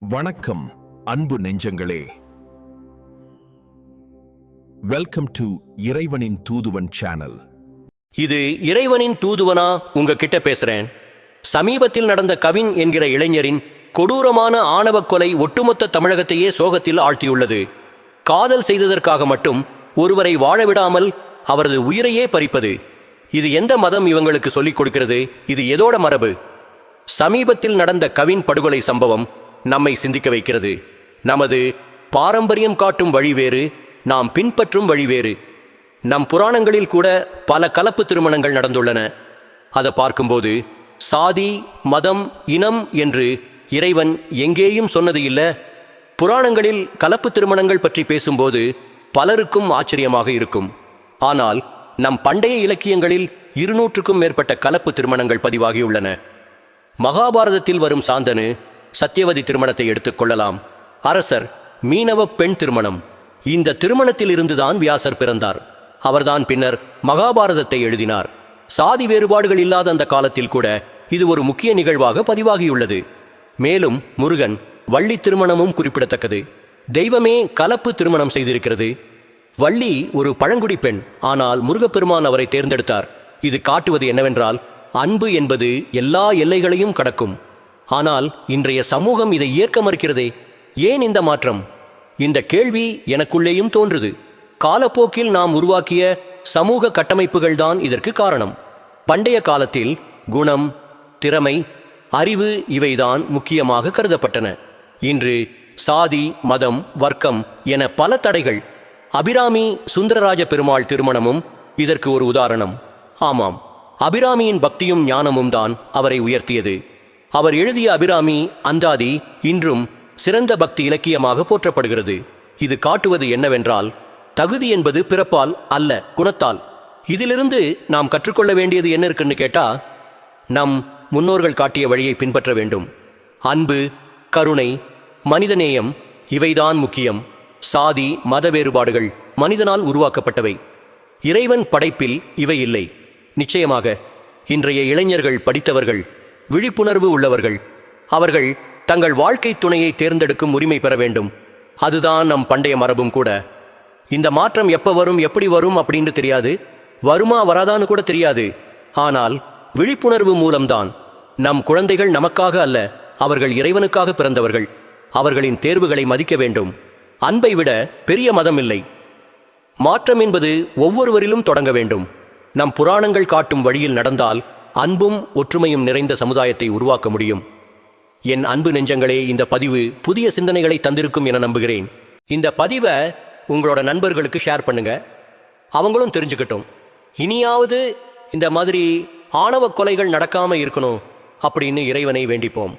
வணக்கம் அன்பு நெஞ்சங்களே. வெல்கம் டு இறைவனின் தூதுவன் சேனல். இது இறைவனின் தூதுவனா உங்ககிட்ட பேசுறேன். சமீபத்தில் நடந்த கவின் என்கிற இளைஞரின் கொடூரமான ஆணவக் கொலை ஒட்டுமொத்த தமிழகத்தையே சோகத்தில் ஆழ்த்தியுள்ளது. காதல் செய்ததற்காக மட்டும் ஒருவரை வாழவிடாமல் அவரது உயிரையே பறிப்பது, இது எந்த மதம் இவங்களுக்கு சொல்லிக் கொடுக்கிறது? இது எதோட மரபு? சமீபத்தில் நடந்த கவின் படுகொலை சம்பவம் நம்மை சிந்திக்க வைக்கிறது. நமது பாரம்பரியம் காட்டும் வழி வேறு, நாம் பின்பற்றும் வழி வேறு. நம் புராணங்களில் கூட பல கலப்பு திருமணங்கள் நடந்துள்ளன. அதை பார்க்கும்போது சாதி, மதம், இனம் என்று இறைவன் எங்கேயும் சொன்னது இல்லை. புராணங்களில் கலப்பு திருமணங்கள் பற்றி பேசும்போது பலருக்கும் ஆச்சரியமாக இருக்கும். ஆனால் நம் பண்டைய இலக்கியங்களில் 200க்கும் மேற்பட்ட கலப்பு திருமணங்கள் பதிவாகியுள்ளன. மகாபாரதத்தில் வரும் சாந்தனு சத்தியவதி திருமணத்தை எடுத்துக்கொள்ளலாம். அரசர் மீனவ பெண் திருமணம். இந்த திருமணத்தில் இருந்துதான் வியாசர் பிறந்தார். அவர்தான் பின்னர் மகாபாரதத்தை எழுதினார். சாதி வேறுபாடுகள் இல்லாத அந்த காலத்தில் கூட இது ஒரு முக்கிய நிகழ்வாக பதிவாகியுள்ளது. மேலும் முருகன் வள்ளி திருமணமும் குறிப்பிடத்தக்கது. தெய்வமே கலப்பு திருமணம் செய்திருக்கிறது. வள்ளி ஒரு பழங்குடி பெண், ஆனால் முருகப்பெருமான் அவரை தேர்ந்தெடுத்தார். இது காட்டுவது என்னவென்றால், அன்பு என்பது எல்லா எல்லைகளையும் கடக்கும். ஆனால் இன்றைய சமூகம் இதை ஏற்க மறுக்கிறதே. ஏன் இந்த மாற்றம்? இந்த கேள்வி எனக்குள்ளேயும் தோன்றுது. காலப்போக்கில் நாம் உருவாக்கிய சமூக கட்டமைப்புகள் தான் இதற்கு காரணம். பண்டைய காலத்தில் குணம், திறமை, அறிவு இவைதான் முக்கியமாக கருதப்பட்டன. இன்று சாதி, மதம், வர்க்கம் என பல தடைகள். அபிராமி சுந்தரராஜ பெருமாள் திருமணமும் இதற்கு ஒரு உதாரணம். ஆமாம், அபிராமியின் பக்தியும் ஞானமும் தான் அவரை உயர்த்தியது. அவர் எழுதிய அபிராமி அந்தாதி இன்றும் சிறந்த பக்தி இலக்கியமாக போற்றப்படுகிறது. இது காட்டுவது என்னவென்றால், தகுதி என்பது பிறப்பால் அல்ல, குணத்தால். இதிலிருந்து நாம் கற்றுக்கொள்ள வேண்டியது என்ன இருக்குன்னு கேட்டா, நம் முன்னோர்கள் காட்டிய வழியை பின்பற்ற வேண்டும். அன்பு, கருணை, மனிதநேயம் இவைதான் முக்கியம். சாதி, மத வேறுபாடுகள் மனிதனால் உருவாக்கப்பட்டவை. இறைவன் படைப்பில் இவை இல்லை. நிச்சயமாக இன்றைய இளைஞர்கள் படித்தவர்கள், விழிப்புணர்வு உள்ளவர்கள். அவர்கள் தங்கள் வாழ்க்கை துணையை தேர்ந்தெடுக்கும் உரிமை பெற வேண்டும். அதுதான் நம் பண்டைய மரபும் கூட. இந்த மாற்றம் எப்ப வரும், எப்படி வரும் அப்படின்னு தெரியாது. வருமா வராதான்னு கூட தெரியாது. ஆனால் விழிப்புணர்வு மூலம்தான். நம் குழந்தைகள் நமக்காக அல்ல, அவர்கள் இறைவனுக்காக பிறந்தவர்கள். அவர்களின் தேர்வுகளை மதிக்க வேண்டும். அன்பை விட பெரிய மதம் இல்லை. மாற்றம் என்பது ஒவ்வொருவரிலும் தொடங்க வேண்டும். நம் புராணங்கள் காட்டும் வழியில் நடந்தால் அன்பும் ஒற்றுமையும் நிறைந்த சமுதாயத்தை உருவாக்க முடியும். என் அன்பு நெஞ்சங்களே, இந்த பதிவு புதிய சிந்தனைகளை தந்திருக்கும் என நம்புகிறேன். இந்த பதிவை உங்களோட நண்பர்களுக்கு ஷேர் பண்ணுங்க, அவங்களும் தெரிஞ்சுக்கட்டும். இனியாவது இந்த மாதிரி ஆணவ கொலைகள் நடக்காம இருக்கணும் அப்படின்னு இறைவனை வேண்டிப்போம்.